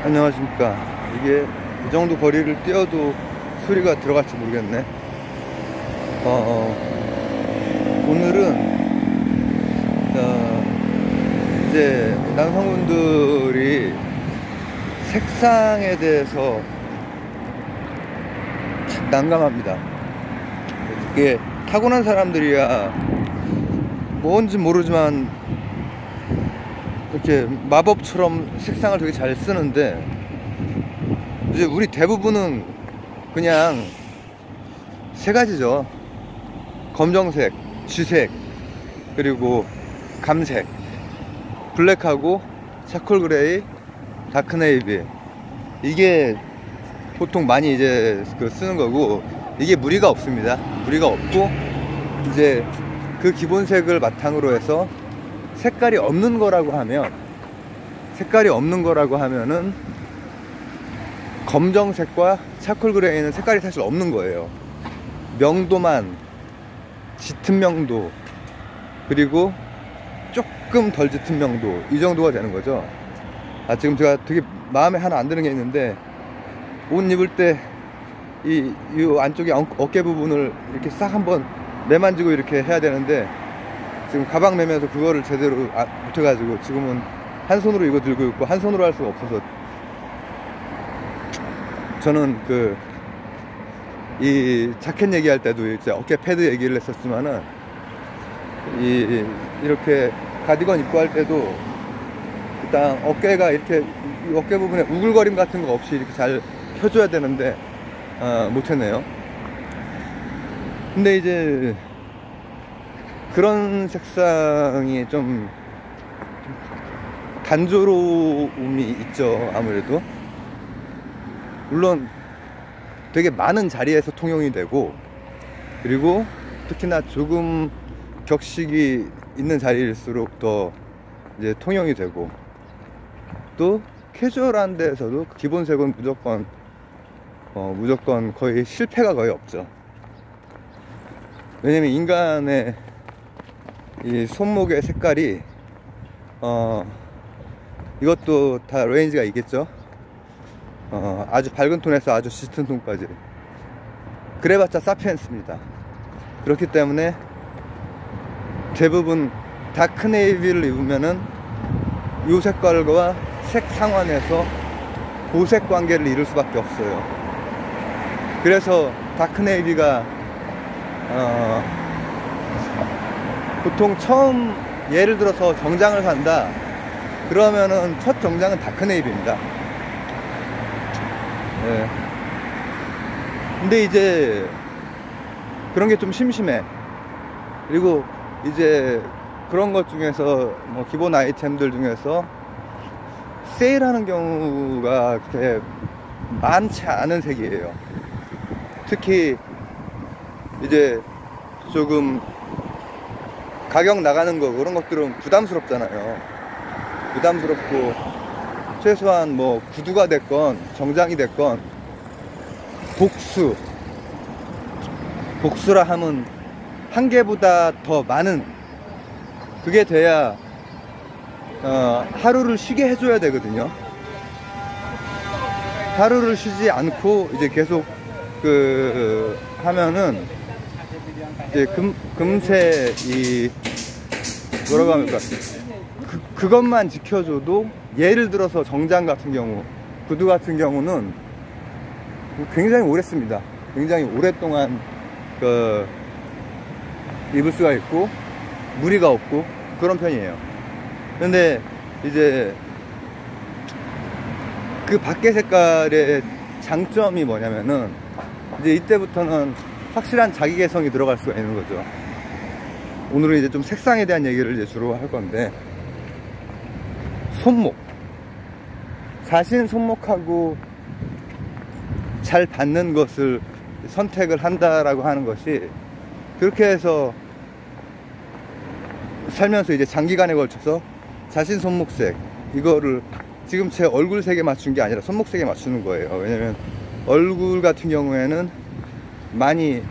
안녕하십니까. 이게 이 정도 거리를 뛰어도 소리가 들어갈지 모르겠네. 오늘은 이제 남성분들이 색상에 대해서 참 난감합니다. 이게 타고난 사람들이야 뭔지 모르지만 이렇게 마법처럼 색상을 되게 잘 쓰는데, 이제 우리 대부분은 그냥 세 가지죠. 검정색, 쥐색, 그리고 감색, 블랙하고 차콜 그레이, 다크 네이비. 이게 보통 많이 이제 쓰는 거고, 이게 무리가 없습니다. 무리가 없고, 이제 그 기본색을 바탕으로 해서 색깔이 없는 거라고 하면은 검정색과 차콜 그레이는 색깔이 사실 없는 거예요. 명도만, 짙은 명도, 그리고 조금 덜 짙은 명도, 이 정도가 되는 거죠. 지금 제가 되게 마음에 하나 안 드는 게 있는데, 옷 입을 때 이 안쪽에 어깨 부분을 이렇게 싹 한번 매만지고 이렇게 해야 되는데, 지금 가방 매면서 그거를 제대로 못해가지고 지금은 한 손으로 이거 들고 있고 한 손으로 할 수가 없어서, 저는 이 자켓 얘기할 때도 이제 어깨 패드 얘기를 했었지만은, 이렇게 가디건 입고 할 때도 일단 어깨가 이렇게 이 어깨 부분에 우글거림 같은 거 없이 이렇게 잘 펴줘야 되는데 못했네요. 근데 이제 그런 색상이 좀 단조로움이 있죠. 아무래도 물론 되게 많은 자리에서 통용이 되고, 그리고 특히나 조금 격식이 있는 자리일수록 더 이제 통용이 되고, 또 캐주얼한 데에서도 기본색은 무조건 거의 실패가 거의 없죠. 왜냐면 인간의 이 손목의 색깔이 이것도 다 레인지가 있겠죠. 아주 밝은 톤에서 아주 짙은 톤까지, 그래봤자 사피엔스입니다. 그렇기 때문에 대부분 다크 네이비를 입으면은 이 색깔과 색 상환해서 보색 관계를 이룰 수밖에 없어요. 그래서 다크 네이비가 보통 처음 예를 들어서 정장을 산다 그러면은 첫 정장은 다크 네이비입니다. 네. 근데 이제 그런 게 좀 심심해. 그리고 이제 그런 것 중에서 뭐 기본 아이템들 중에서 세일하는 경우가 그렇게 많지 않은 색이에요. 특히 이제 조금 가격 나가는 거, 그런 것들은 부담스럽잖아요. 부담스럽고, 최소한 뭐 구두가 됐건 정장이 됐건 복수라 하면 한 개보다 더 많은, 그게 돼야 하루를 쉬게 해줘야 되거든요. 하루를 쉬지 않고 이제 계속 하면은 이제 금세 뭐라고 합니까, 그것만 지켜줘도, 예를 들어서 정장 같은 경우, 구두 같은 경우는 굉장히 오래 씁니다. 굉장히 오랫동안 입을 수가 있고 무리가 없고 그런 편이에요. 근데 이제 그 밖의 색깔의 장점이 뭐냐면은, 이제 이때부터는 확실한 자기 개성이 들어갈 수가 있는 거죠. 오늘은 이제 좀 색상에 대한 얘기를 이제 주로 할 건데, 자신 손목하고 잘 받는 것을 선택을 한다라고 하는 것이, 그렇게 해서 살면서 이제 장기간에 걸쳐서 자신 손목색, 이거를 지금 제 얼굴색에 맞춘 게 아니라 손목색에 맞추는 거예요. 왜냐면 얼굴 같은 경우에는 많이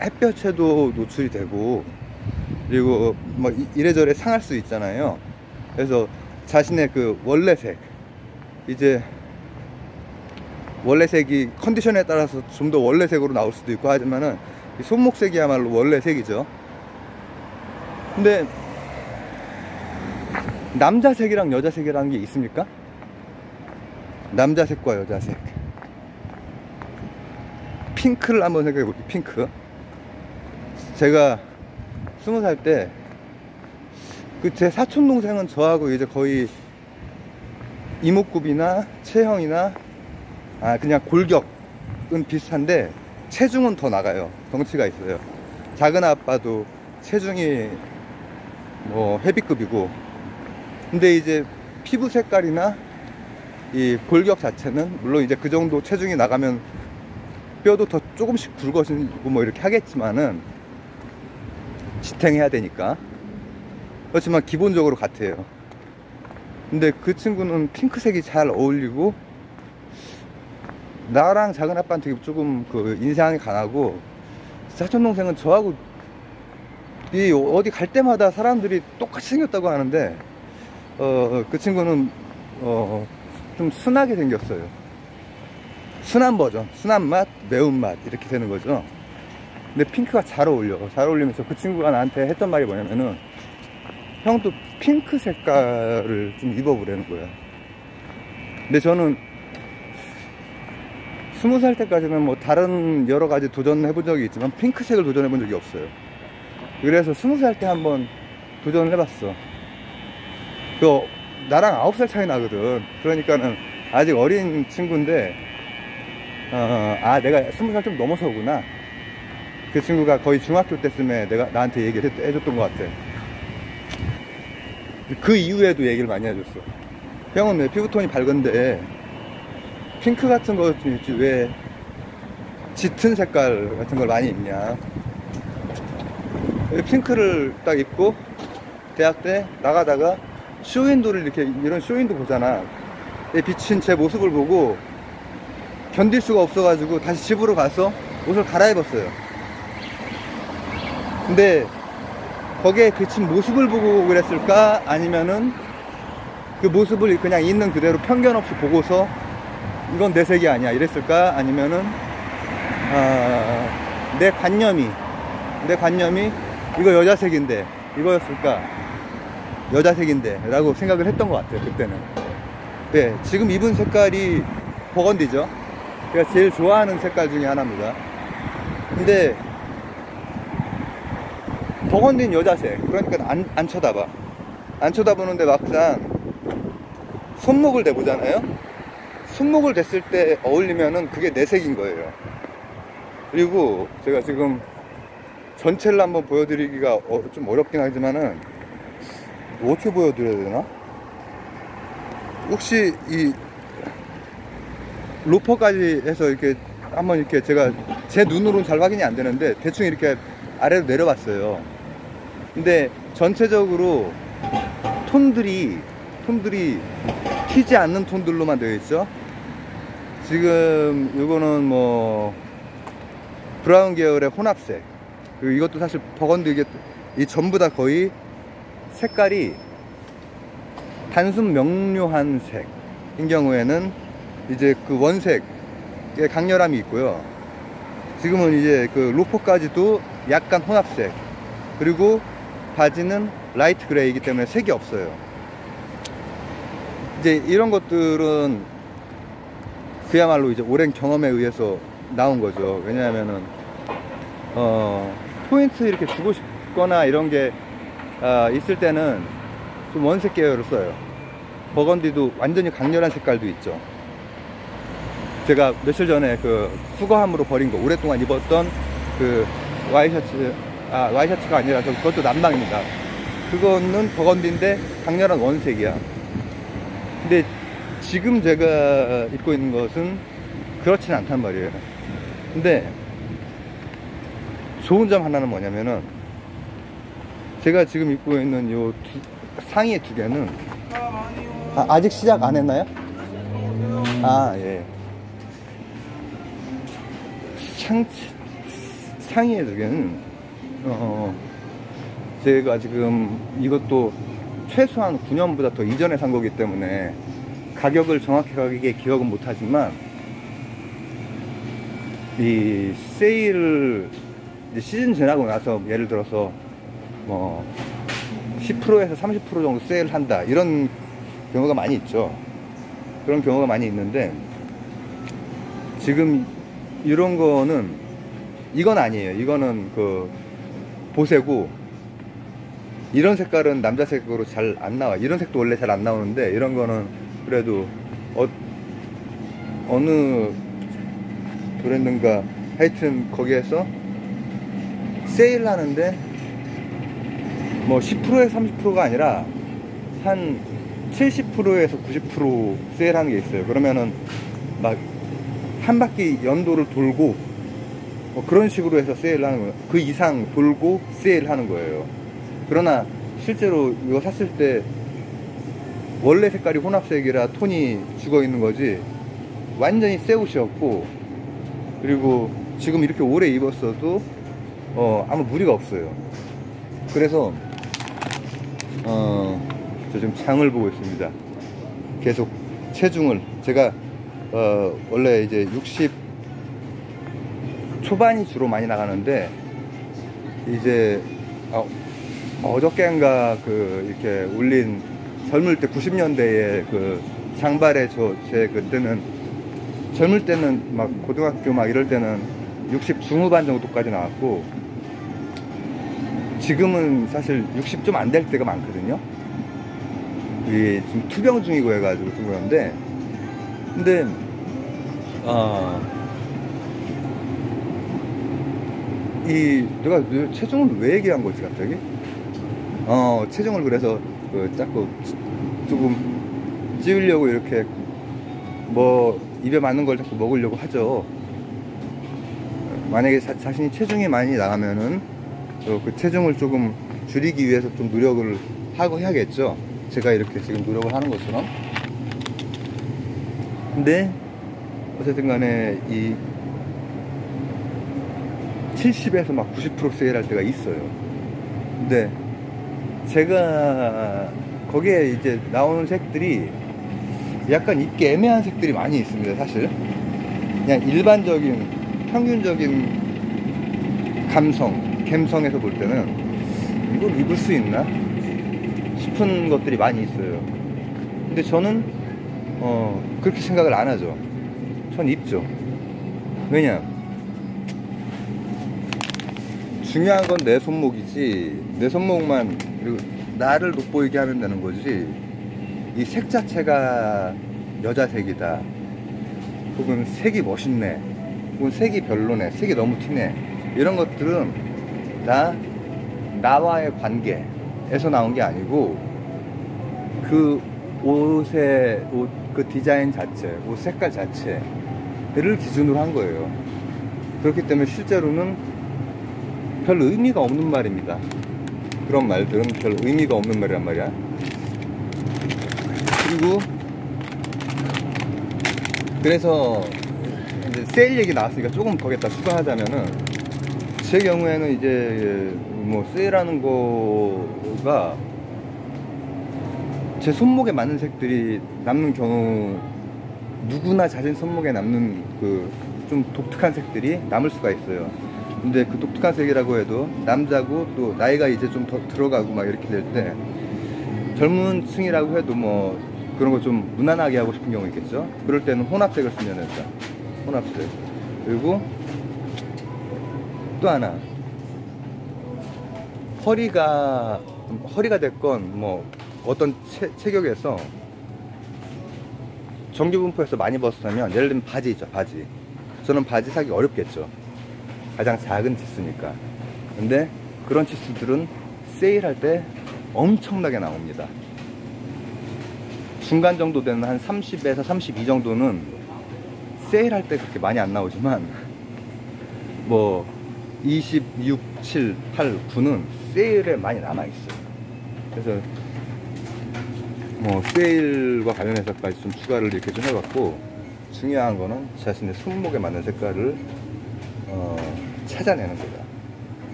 햇볕에도 노출이 되고, 그리고 뭐 이래저래 상할 수 있잖아요. 그래서 자신의 그 원래 색, 이제 원래 색이 컨디션에 따라서 좀 더 원래 색으로 나올 수도 있고 하지만은 이 손목색이야말로 원래 색이죠. 근데 남자색이랑 여자색이라는 게 있습니까? 남자색과 여자색. 핑크를 한번 생각해 볼게요. 핑크. 제가 20살 때 그 제 사촌 동생은 저하고 이제 거의 이목구비나 체형이나 그냥 골격은 비슷한데 체중은 더 나가요. 덩치가 있어요. 작은 아빠도 체중이 뭐 헤비급이고, 근데 이제 피부 색깔이나 이 골격 자체는 물론 이제 그 정도 체중이 나가면 뼈도 더 조금씩 굵어지고 뭐 이렇게 하겠지만은 지탱해야 되니까. 그렇지만 기본적으로 같아요. 근데 그 친구는 핑크색이 잘 어울리고 나랑 작은 아빠한테 조금 그 인상이 강하고, 사촌 동생은 저하고 이 어디 갈 때마다 사람들이 똑같이 생겼다고 하는데 그 친구는 좀 순하게 생겼어요. 순한 버전, 순한 맛, 매운맛 이렇게 되는 거죠. 근데 핑크가 잘 어울려. 잘 어울리면서 그 친구가 나한테 했던 말이 뭐냐면은, 형도 핑크 색깔을 좀 입어보라는 거야. 근데 저는 20살 때까지는 뭐 다른 여러 가지 도전해 본 적이 있지만 핑크색을 도전해 본 적이 없어요. 그래서 20살 때 한번 도전을 해봤어. 나랑 9살 차이 나거든. 그러니까는 아직 어린 친구인데 내가 20살 좀 넘어서구나. 그 친구가 거의 중학교 때쯤에 나한테 얘기를 해줬던 것 같아. 그 이후에도 얘기를 많이 해줬어. 형은 왜 피부톤이 밝은데 핑크 같은 거 좀 있지 왜 짙은 색깔 같은 걸 많이 입냐. 핑크를 딱 입고 대학 때 나가다가 쇼윈도를 이런 쇼윈도 보잖아. 비친 제 모습을 보고 견딜 수가 없어가지고 다시 집으로 가서 옷을 갈아입었어요. 근데 거기에 비친 모습을 보고 그랬을까? 아니면은 그 모습을 그냥 있는 그대로 편견 없이 보고서 이건 내 색이 아니야 이랬을까? 아니면은 내 관념이 이거 여자색인데 이거였을까? 여자색인데 라고 생각을 했던 것 같아요. 그때는. 네, 지금 입은 색깔이 버건디죠. 제가 제일 좋아하는 색깔 중에 하나입니다. 근데 버건디는 여자색. 그러니까 안 쳐다봐. 안 쳐다보는데 막상 손목을 대보잖아요. 손목을 댔을 때 어울리면은 그게 내 색인 거예요. 그리고 제가 지금 전체를 한번 보여드리기가 좀 어렵긴 하지만은 어떻게 보여드려야 되나? 혹시 이 로퍼까지 해서 이렇게 한번 이렇게 제가 제 눈으로는 잘 확인이 안 되는데 대충 이렇게 아래로 내려봤어요. 근데 전체적으로 톤들이 튀지 않는 톤들로만 되어 있죠. 지금 이거는 뭐 브라운 계열의 혼합색. 그리고 이것도 사실 버건디, 이 전부 다 거의 색깔이 단순 명료한 색인 경우에는 이제 그 원색의 강렬함이 있고요. 지금은 이제 그 로퍼까지도 약간 혼합색, 그리고 바지는 라이트 그레이이기 때문에 색이 없어요. 이제 이런 것들은 그야말로 이제 오랜 경험에 의해서 나온 거죠. 왜냐하면은 포인트 이렇게 주고 싶거나 이런 게 있을 때는 좀 원색 계열을 써요. 버건디도 완전히 강렬한 색깔도 있죠. 제가 며칠 전에 그 수거함으로 버린 거, 오랫동안 입었던 그 와이셔츠가 아니라 그것도 남방입니다. 그거는 버건디인데 강렬한 원색이야. 근데 지금 제가 입고 있는 것은 그렇진 않단 말이에요. 근데 좋은 점 하나는 뭐냐면은, 제가 지금 입고 있는 요 상의 두 개는 아직 시작 안 했나요? 예. 상의의 두 개는 제가 지금 이것도 최소한 9년보다 더 이전에 산 거기 때문에 가격을 정확하게 기억은 못하지만 이 세일을 이제 시즌 지나고 나서 예를 들어서 뭐 10%에서 30% 정도 세일을 한다 이런 경우가 많이 있죠. 그런 경우가 많이 있는데 지금 이런 거는 이건 아니에요. 이거는 그 보세고, 이런 색깔은 남자색으로 잘 안 나와. 이런 색도 원래 잘 안 나오는데 이런 거는 그래도 어느 브랜드인가 하여튼 거기에서 세일하는데 뭐 10%에서 30%가 아니라 한 70%에서 90% 세일하는 게 있어요. 그러면은 막 한 바퀴 연도를 돌고 뭐 그런 식으로 해서 세일하는 거예요. 그 이상 돌고 세일하는 거예요. 그러나 실제로 이거 샀을 때 원래 색깔이 혼합색이라 톤이 죽어 있는 거지 완전히 새 옷이었고, 그리고 지금 이렇게 오래 입었어도 아무 무리가 없어요. 그래서 저 지금 장을 보고 있습니다. 계속 체중을 제가 원래 이제 60 초반이 주로 많이 나가는데 이제 어저께인가 그 이렇게 올린 젊을 때 90년대에 그 장발에 제 그때는 젊을 때는 막 고등학교 막 이럴 때는 60 중후반 정도까지 나왔고, 지금은 사실 60 좀 안 될 때가 많거든요. 이게 지금 투병 중이고 해가지고 좀 그런데, 근데 내가 체중을 왜 얘기한 거지 갑자기? 체중을 그래서 자꾸 조금 찌우려고 이렇게 뭐 입에 맞는 걸 자꾸 먹으려고 하죠. 만약에 자신이 체중이 많이 나가면은 그 체중을 조금 줄이기 위해서 좀 노력을 하고 해야겠죠. 제가 이렇게 지금 노력을 하는 것처럼. 근데 어쨌든 간에 이 70에서 막 90% 세일할 때가 있어요. 근데 제가 거기에 이제 나오는 색들이 약간 입기 애매한 색들이 많이 있습니다. 사실 그냥 일반적인 평균적인 감성에서 볼 때는 이걸 입을 수 있나 싶은 것들이 많이 있어요. 근데 저는 그렇게 생각을 안 하죠. 전 입죠. 왜냐, 중요한 건 내 손목이지, 내 손목만 그리고 나를 돋보이게 하면 되는 거지, 이 색 자체가 여자색이다, 혹은 색이 멋있네, 혹은 색이 별로네, 색이 너무 튀네, 이런 것들은 다 나와의 관계에서 나온 게 아니고 그 그 디자인 자체, 옷 색깔 자체를 기준으로 한 거예요. 그렇기 때문에 실제로는 별 의미가 없는 말입니다. 그런 말들은 별 의미가 없는 말이란 말이야. 그리고 그래서 이제 세일 얘기 나왔으니까 조금 거기다 추가하자면은, 제 경우에는 이제 뭐 세일하는 거가 제 손목에 맞는 색들이 남는 경우, 누구나 자신 손목에 남는 그 좀 독특한 색들이 남을 수가 있어요. 근데 그 독특한 색이라고 해도 남자고 또 나이가 이제 좀 더 들어가고 막 이렇게 될 때, 젊은 층이라고 해도 뭐 그런 거 좀 무난하게 하고 싶은 경우 있겠죠. 그럴 때는 혼합색을 쓰면 된다. 혼합색. 그리고 또 하나, 허리가 됐건 뭐 어떤 체격에서 정규분포에서 많이 벗었다면, 예를 들면 바지 있죠, 바지. 저는 바지 사기 어렵겠죠. 가장 작은 치수니까. 근데 그런 치수들은 세일할 때 엄청나게 나옵니다. 중간 정도 되는 한 30에서 32 정도는 세일할 때 그렇게 많이 안 나오지만, 뭐 26, 7, 8, 9는 세일에 많이 남아있어요. 그래서 뭐 세일과 관련해서까지 좀 추가를 이렇게 좀 해봤고, 중요한 거는 자신의 손목에 맞는 색깔을 찾아내는 거다.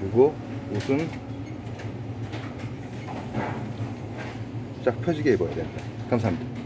그리고 옷은 쫙 펴지게 입어야 된다. 감사합니다.